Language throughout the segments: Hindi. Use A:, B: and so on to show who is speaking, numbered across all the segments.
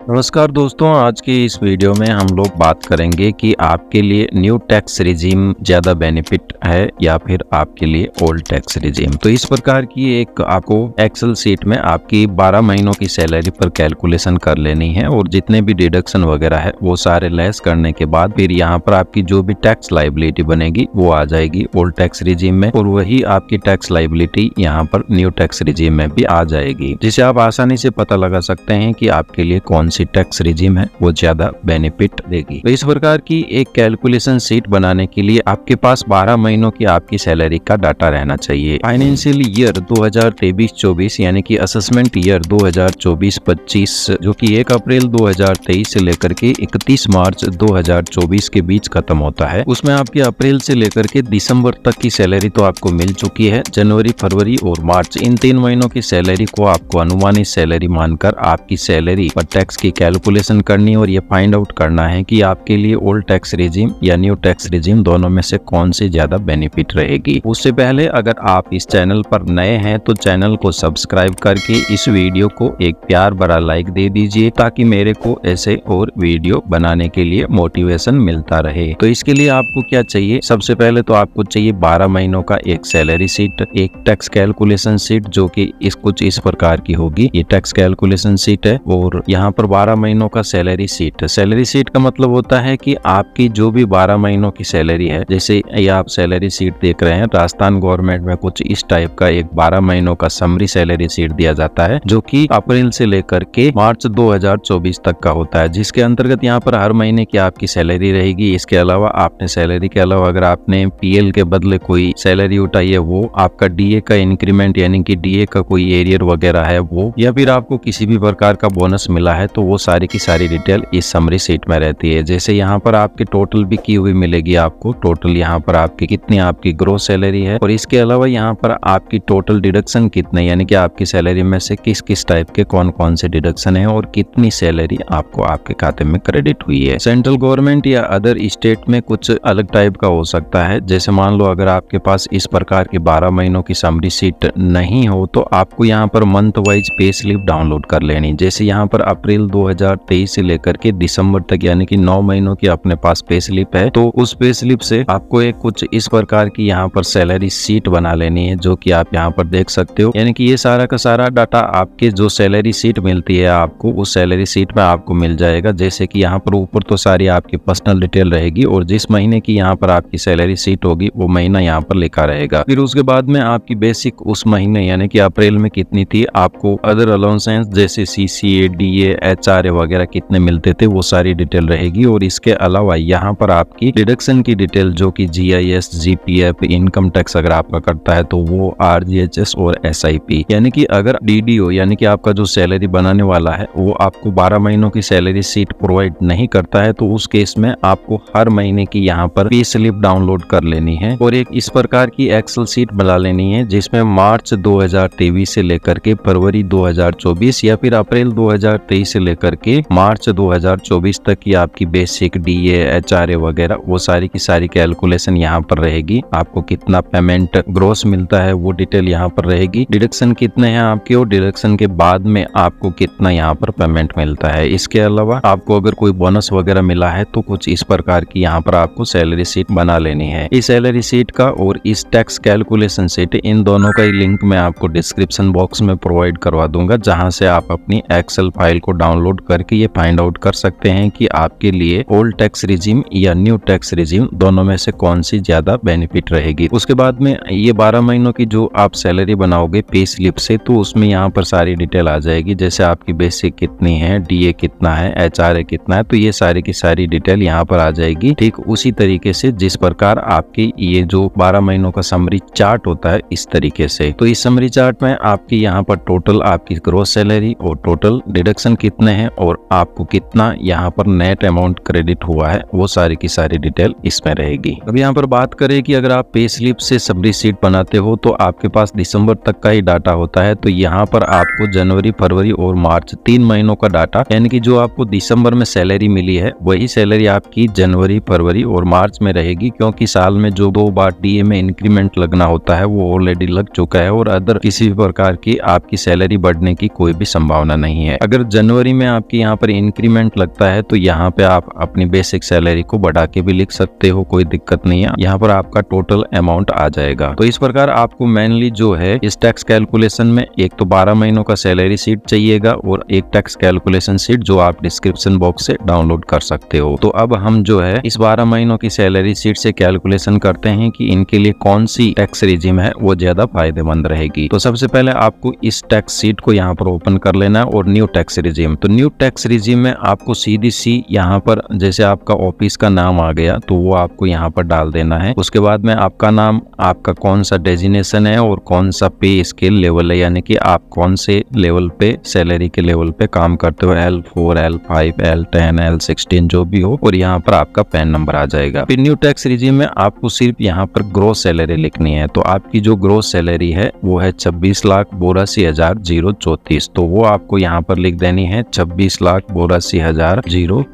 A: नमस्कार दोस्तों, आज की इस वीडियो में हम लोग बात करेंगे कि आपके लिए न्यू टैक्स रिजीम ज़्यादा बेनिफिट है या फिर आपके लिए ओल्ड टैक्स रिजीम। तो इस प्रकार की एक आपको एक्सेल शीट में आपकी 12 महीनों की सैलरी पर कैलकुलेशन कर लेनी है और जितने भी डिडक्शन वगैरह है वो सारे लेस करने के बाद फिर यहाँ पर आपकी जो भी टैक्स लाइबिलिटी बनेगी वो आ जाएगी ओल्ड टैक्स रिजीम में, और वही आपकी टैक्स लाइबिलिटी यहाँ पर न्यू टैक्स रिजीम में भी आ जाएगी, जिसे आप आसानी से पता लगा सकते हैं कि आपके लिए कौन सी टैक्स रिजीम है वो ज्यादा बेनिफिट देगी। तो इस प्रकार की एक कैलकुलेशन शीट बनाने के लिए आपके पास 12 महीनों की आपकी सैलरी का डाटा रहना चाहिए। फाइनेंशियल ईयर 2023-24 यानी कि असेसमेंट ईयर 2024-25 जो कि 1 अप्रैल 2023 से लेकर के 31 मार्च 2024 के बीच खत्म होता है, उसमें आपके अप्रैल से लेकर के दिसंबर तक की सैलरी तो आपको मिल चुकी है। जनवरी, फरवरी और मार्च इन 3 महीनों की सैलरी को आपको अनुमानित सैलरी मानकर आपकी सैलरी पर टैक्स की कैलकुलेशन करनी और ये फाइंड आउट करना है कि आपके लिए ओल्ड टैक्स रिजीम या न्यू टैक्स रिजीम दोनों में से कौन सी ज्यादा बेनिफिट रहेगी। उससे पहले अगर आप इस चैनल पर नए हैं तो चैनल को सब्सक्राइब करके इस वीडियो को एक प्यार भरा लाइक दे दीजिए ताकि मेरे को ऐसे और वीडियो बनाने के लिए मोटिवेशन मिलता रहे। तो इसके लिए आपको क्या चाहिए, सबसे पहले तो आपको चाहिए 12 महीनों का एक सैलरी शीट, एक टैक्स कैलकुलेशन शीट जो कि कुछ इस प्रकार की होगी। ये टैक्स कैलकुलेशन शीट है और यहाँ पर 12 महीनों का सैलरी शीट। सैलरी शीट का मतलब होता है कि आपकी जो भी 12 महीनों की सैलरी है, जैसे ये आप सैलरी शीट देख रहे हैं, राजस्थान गवर्नमेंट में कुछ इस टाइप का एक 12 महीनों का समरी सैलरी शीट दिया जाता है जो कि अप्रैल से लेकर के मार्च 2024 तक का होता है, जिसके अंतर्गत यहाँ पर हर महीने की आपकी सैलरी रहेगी। इसके अलावा आपने सैलरी के अलावा अगर आपने पीएल के बदले कोई सैलरी उठाई है वो, आपका डीए का इंक्रीमेंट यानी कि डीए का कोई एरियर वगैरह है वो, या फिर आपको किसी भी प्रकार का बोनस मिला है तो वो सारी की सारी डिटेल इस समरी शीट में रहती है। जैसे यहाँ पर आपकी टोटल भी की हुई मिलेगी आपको, टोटल यहाँ पर आपकी कितनी आपकी ग्रोस सैलरी है और इसके अलावा यहाँ पर आपकी टोटल डिडक्शन कितने, यानी कि आपकी सैलरी में से किस किस टाइप के कौन कौन से डिडक्शन है और कितनी सैलरी आपको आपके खाते में क्रेडिट हुई है। सेंट्रल गवर्नमेंट या अदर स्टेट में कुछ अलग टाइप का हो सकता है। जैसे मान लो अगर आपके पास इस प्रकार की 12 महीनों की समरी शीट नहीं हो तो आपको यहाँ per month wise pay slip download कर लेनी। जैसे यहाँ पर अप्रैल 2023 से लेकर के दिसंबर तक यानी कि 9 महीनों की अपने पास पे स्लिप है, तो उस पे स्लिप से आपको एक कुछ इस प्रकार की यहाँ पर सैलरी शीट बना लेनी है जो कि आप यहाँ पर देख सकते हो। यानी कि ये सारा का सारा डाटा आपके जो सैलरी शीट मिलती है आपको उस सैलरी शीट में आपको मिल जाएगा। जैसे कि यहाँ पर ऊपर तो सारी आपकी पर्सनल डिटेल रहेगी और जिस महीने की यहाँ पर आपकी सैलरी शीट होगी वो महीना यहाँ पर लिखा रहेगा। फिर उसके बाद में आपकी बेसिक उस महीने यानी कि अप्रैल में कितनी थी, आपको अदर अलाउंसेस जैसे सीसीए, डीए, एचआरए वगैरह कितने मिलते थे वो सारी डिटेल रहेगी। और इसके अलावा यहाँ पर आपकी डिडक्शन की डिटेल जो कि जीआईएस, जीपीएफ, इनकम टैक्स अगर आपका करता है तो वो, आरजीएचएस और एसआईपी, यानी कि अगर डीडीओ यानी कि आपका जो सैलरी बनाने वाला है वो आपको 12 महीनों की सैलरी शीट प्रोवाइड नहीं करता है तो उस केस में आपको हर महीने की यहाँ पर पे स्लिप डाउनलोड कर लेनी है और एक इस प्रकार की एक्सेल शीट बना लेनी है जिसमें मार्च 2023 से लेकर के फरवरी 2024 या फिर अप्रैल 2023 से लेकर के मार्च 2024 तक की आपकी बेसिक डीए, एचआरए वगैरह वो सारी की सारी कैलकुलेशन यहाँ पर रहेगी। आपको कितना पेमेंट ग्रोस मिलता है वो डिटेल यहाँ पर रहेगी। डिडक्शन कितने हैं आपके और डिडक्शन के बाद में आपको कितना यहाँ पर पेमेंट मिलता है। इसके अलावा आपको अगर कोई बोनस वगैरह मिला है तो कुछ इस प्रकार की यहाँ पर आपको सैलरी शीट बना लेनी है। इस सैलरी शीट का और इस टैक्स कैलकुलेशन शीट इन दोनों का लिंक मैं आपको डिस्क्रिप्शन बॉक्स में प्रोवाइड करवा दूंगा, जहां से आप अपनी एक्सेल फाइल को डाउनलोड करके ये फाइंड आउट कर सकते हैं कि आपके लिए ओल्ड टैक्स रिजीम या न्यू टैक्स रिजीम दोनों में से कौन सी ज्यादा बेनिफिट रहेगी। उसके बाद में ये 12 महीनों की जो आप सैलरी बनाओगे पे स्लिप से तो उसमें यहाँ पर सारी डिटेल आ जाएगी। जैसे आपकी बेसिक कितनी है, डीए कितना है, एचआरए कितना है, तो ये सारी की सारी डिटेल यहाँ पर आ जाएगी। ठीक उसी तरीके से जिस प्रकार आपकी ये जो 12 महीनों का समरी चार्ट होता है इस तरीके से। तो इस समरी चार्ट में आपकी यहाँ पर टोटल आपकी ग्रोस सैलरी और टोटल डिडक्शन कितने हैं और आपको कितना यहाँ पर नेट अमाउंट क्रेडिट हुआ है वो सारी की सारी डिटेल इसमें रहेगी। अब यहाँ पर बात करें कि अगर आप पे स्लिप से समरी शीट बनाते हो तो आपके पास दिसंबर तक का ही डाटा होता है, तो यहाँ पर आपको जनवरी, फरवरी और मार्च 3 महीनों का डाटा, यानी कि जो आपको दिसंबर में सैलरी मिली है वही सैलरी आपकी जनवरी, फरवरी और मार्च में रहेगी, क्योंकि साल में जो 2 बार डीए में इंक्रीमेंट लगना होता है वो ऑलरेडी लग चुका है और अदर किसी भी प्रकार की आपकी सैलरी बढ़ने की कोई भी संभावना नहीं है। अगर जनवरी में आपकी यहाँ पर इंक्रीमेंट लगता है तो यहाँ पे आप अपनी बेसिक सैलरी को बढ़ा के भी लिख सकते हो, कोई दिक्कत नहीं है। यहाँ पर आपका टोटल अमाउंट आ जाएगा। तो इस प्रकार आपको मेनली जो है इस टैक्स कैलकुलेशन में एक तो 12 महीनों का सैलरी शीट चाहिएगा और एक टैक्स कैलकुलेशन शीट जो आप डिस्क्रिप्शन बॉक्स से डाउनलोड कर सकते हो। तो अब हम जो है इस 12 महीनों की सैलरी शीट से कैलकुलेशन करते हैं कि इनके लिए कौन सी टैक्स रिजीम है वो ज्यादा फायदेमंद रहेगी। तो सबसे पहले आपको इस टैक्स शीट को यहाँ पर ओपन कर लेना है और न्यू टैक्स रिजीम। तो न्यू टैक्स रिजीम में आपको सीधी सी यहाँ पर जैसे आपका ऑफिस का नाम आ गया तो वो आपको यहाँ पर डाल देना है। उसके बाद में आपका नाम, आपका कौन सा डेजिग्नेशन है और कौन सा पे स्केल लेवल है, यानी कि आप कौन से लेवल पे सैलरी के लेवल पे काम करते हो, L4, L5, L10, L16 जो भी हो, और यहाँ पर आपका पैन नंबर आ जाएगा। फिर न्यू टैक्स रिजीम में आपको सिर्फ यहाँ पर ग्रोस सैलरी लिखनी है। तो आपकी जो ग्रोस सैलरी है वो है 26,82,034। तो वो आपको यहाँ पर लिख देनी है 26,82,034।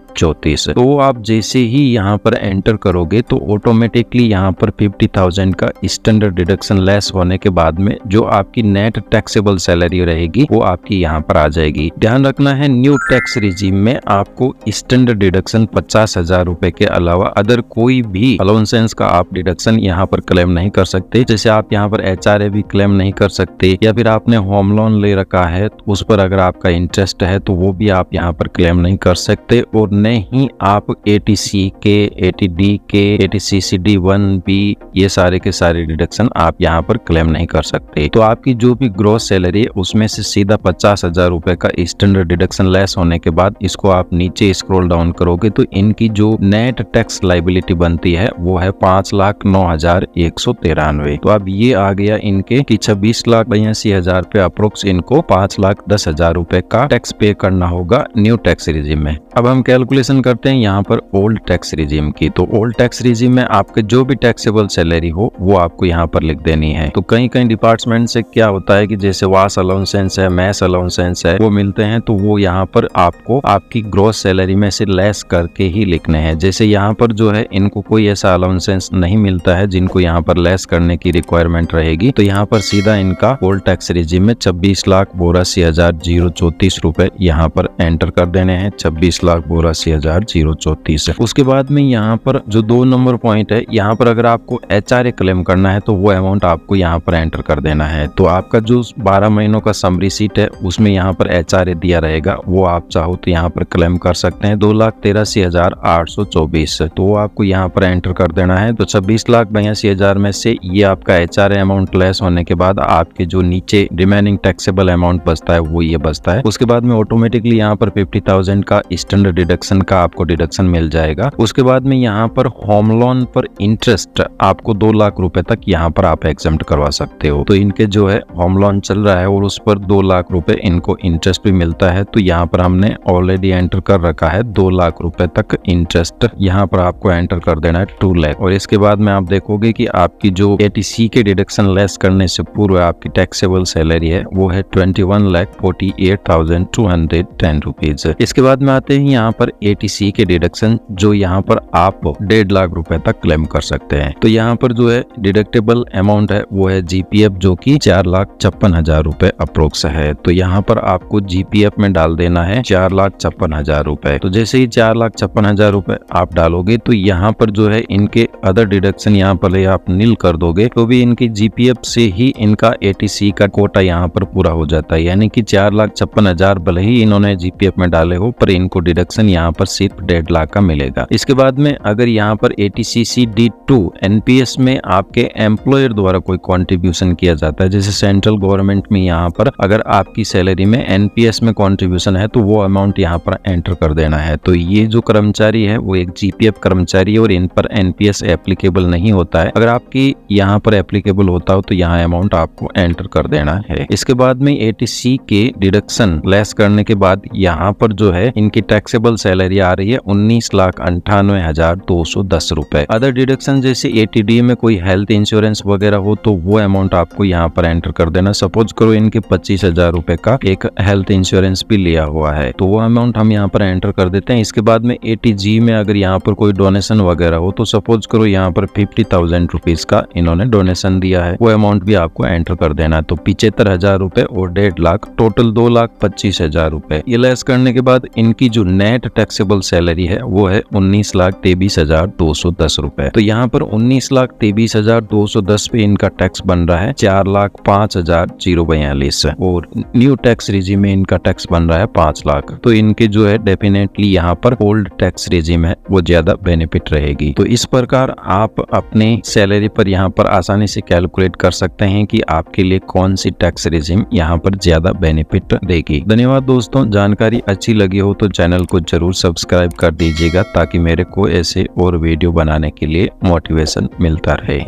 A: तो आप जैसे ही यहाँ पर एंटर करोगे तो ऑटोमेटिकली यहाँ पर 50,000 का स्टैंडर्ड डिडक्शन लेस होने के बाद में जो आपकी नेट टैक्सेबल सैलरी रहेगी वो आपकी यहाँ पर आ जाएगी। ध्यान रखना है न्यू टैक्स रिजीम में आपको स्टैंडर्ड डिडक्शन 50,000 रुपए के अलावा अदर कोई भी अलाउंसेंस का आप डिडक्शन यहाँ पर क्लेम नहीं कर सकते। जैसे आप यहाँ पर HRA भी क्लेम नहीं कर सकते, या फिर आपने होम लोन ले रखा है तो उस पर अगर आपका इंटरेस्ट है तो वो भी आप यहाँ पर क्लेम नहीं कर सकते, और नहीं आप ATC के, ATD के, ATCCD 1B ये सारे के सारे डिडक्शन आप यहाँ पर क्लेम नहीं कर सकते। तो आपकी जो भी ग्रॉस सैलरी है उसमें से सीधा 50,000 रुपए का स्टैंडर्ड डिडक्शन लेस होने के बाद इसको आप नीचे स्क्रॉल डाउन करोगे तो इनकी जो नेट टैक्स लाइबिलिटी बनती है वो है 5,09,193। तो अब ये आ गया इनके कि 26,82,000 पे अप्रोक्स इनको 5,10,000 रुपए का टैक्स पे करना होगा न्यू टैक्स रिजीम में। अब हम कैलकुलेशन करते हैं यहाँ पर ओल्ड टैक्स रिजीम की। तो ओल्ड टैक्स रिजीम में आपके जो भी टैक्सेबल सैलरी हो वो आपको यहाँ पर लिख देनी है। तो कहीं कहीं डिपार्टमेंट से क्या होता है कि जैसे वास अलाउंसेंस है, मैस अलाउंसेंस है, वो मिलते हैं तो वो यहाँ पर आपको आपकी ग्रॉस सैलरी में से लेस करके ही लिखने हैं। जैसे यहाँ पर जो है इनको कोई ऐसा अलाउंसेंस नहीं मिलता है जिनको यहाँ पर लेस करने की रिक्वायरमेंट रहेगी, तो यहाँ पर सीधा इनका ओल्ड टैक्स रिजीम में 26,82,034 रुपए यहाँ पर एंटर कर देने हैं। 26,82,034। उसके बाद में यहाँ पर जो 2 नंबर पॉइंट है, यहाँ पर अगर आपको HRA क्लेम करना है तो वो अमाउंट आपको यहाँ पर एंटर कर देना है। तो आपका जो 12 महीनों का समरी सीट है उसमें यहाँ पर HRA दिया रहेगा, वो आप चाहो तो यहाँ पर क्लेम कर सकते हैं 2,83,824। तो वो आपको यहाँ पर एंटर कर देना है। तो 26,82,000 में से ये आपका HRA अमाउंट लेस होने के बाद आपके जो नीचे रिमेनिंग टैक्सेबल अमाउंट बचता है वो ये बचता है। उसके बाद में ऑटोमेटिकली यहाँ पर 50,000 का स्टैंडर्ड डिडक्शन का आपको डिडक्शन मिल जाएगा। उसके बाद में यहाँ पर होम लोन पर इंटरेस्ट आपको 2 लाख रुपए तक यहाँ पर आप एग्जम्प्ट करवा सकते हो। तो इनके जो है होम लोन चल रहा है और उस पर 2 लाख रुपए इनको इंटरेस्ट भी मिलता है। तो यहाँ पर हमने ऑलरेडी एंटर कर रखा है 2 लाख रुपए तक इंटरेस्ट, यहाँ पर आपको एंटर कर देना है 2 लाख। और इसके बाद में आप देखोगे कि आपकी जो ATC के डिडक्शन लेस करने से पूर्व आपकी टैक्सेबल सैलरी है वो है 21,48,210 रुपीज। इसके बाद में आते हैं यहाँ पर ATC के डिडक्शन, जो यहाँ पर आप 1.5 लाख रुपए तक क्लेम कर सकते हैं। तो यहाँ पर जो है डिडक्टेबल अमाउंट है वो है GPF, जो कि 4,56,000 रुपए अप्रोक्स है। तो यहाँ पर आपको GPF में डाल देना है 4,56,000 रुपए। तो जैसे ही 4,56,000 रुपए आप डालोगे तो यहाँ पर जो है इनके अदर डिडक्शन यहाँ पर आप नील कर दोगे तो भी इनकी GPF से ही इनका ATC का कोटा यहाँ पर पूरा हो जाता है। यानी कि 4,56,000 भले ही इन्होंने GPF में डाले हो पर इनको डिडक्शन यहाँ पर सिर्फ 1.5 लाख का मिलेगा। इसके बाद में अगर यहाँ पर ATCCD2 NPS में आपके एम्प्लॉयर द्वारा कोई कॉन्ट्रीब्यूशन किया जाता है, जैसे सेंट्रल गवर्नमेंट में यहाँ पर अगर आपकी सैलरी में NPS में कॉन्ट्रीब्यूशन है तो वो अमाउंट यहाँ पर एंटर कर देना है। तो ये जो कर्मचारी है वो एक GPF कर्मचारी है और इन पर NPS एप्लीकेबल नहीं होता है। अगर आपकी यहाँ पर एप्लीकेबल होता हो तो यहाँ अमाउंट आपको एंटर कर देना है। इसके बाद में ATC के डिडक्शन लेस करने के बाद यहाँ पर जो है इनकी टैक्सेबल सैलरी सैलरी आ रही है 19,98,210 रुपए। अदर डिडक्शन जैसे एटीडी में कोई हेल्थ इंश्योरेंस वगैरह हो तो वो अमाउंट आपको यहाँ पर एंटर कर देना। सपोज करो इनके 25,000 रुपए का एक हेल्थ इंश्योरेंस भी लिया हुआ है तो वो अमाउंट हम यहाँ पर एंटर कर देते हैं। इसके बाद में एटीजी में अगर यहाँ पर कोई डोनेशन वगैरह हो तो सपोज करो यहाँ पर 50,000 रुपीज का इन्होंने डोनेशन दिया है, वो अमाउंट भी आपको एंटर कर देना है। तो 75,000 रुपए और 1.5 लाख, टोटल 2,25,000 रुपए। ये लेस करने के बाद इनकी जो नेट टैक्सेबल सैलरी है वो है 19,23,210 रुपए। तो यहाँ पर 19,23,210 पे इनका टैक्स बन रहा है 4,05,042 और न्यू टैक्स रिजीम में इनका टैक्स बन रहा है 5 लाख। तो इनके जो है डेफिनेटली यहाँ पर ओल्ड टैक्स रिजीम है वो ज्यादा बेनिफिट रहेगी। तो इस प्रकार आप अपने सैलरी पर यहाँ पर आसानी से कैलकुलेट कर सकते हैं कि आपके लिए कौन सी टैक्स रिजीम यहाँ पर ज्यादा बेनिफिट देगी। धन्यवाद दोस्तों, जानकारी अच्छी लगी हो तो चैनल को जरूर सब्सक्राइब कर दीजिएगा ताकि मेरे को ऐसे और वीडियो बनाने के लिए मोटिवेशन मिलता रहे।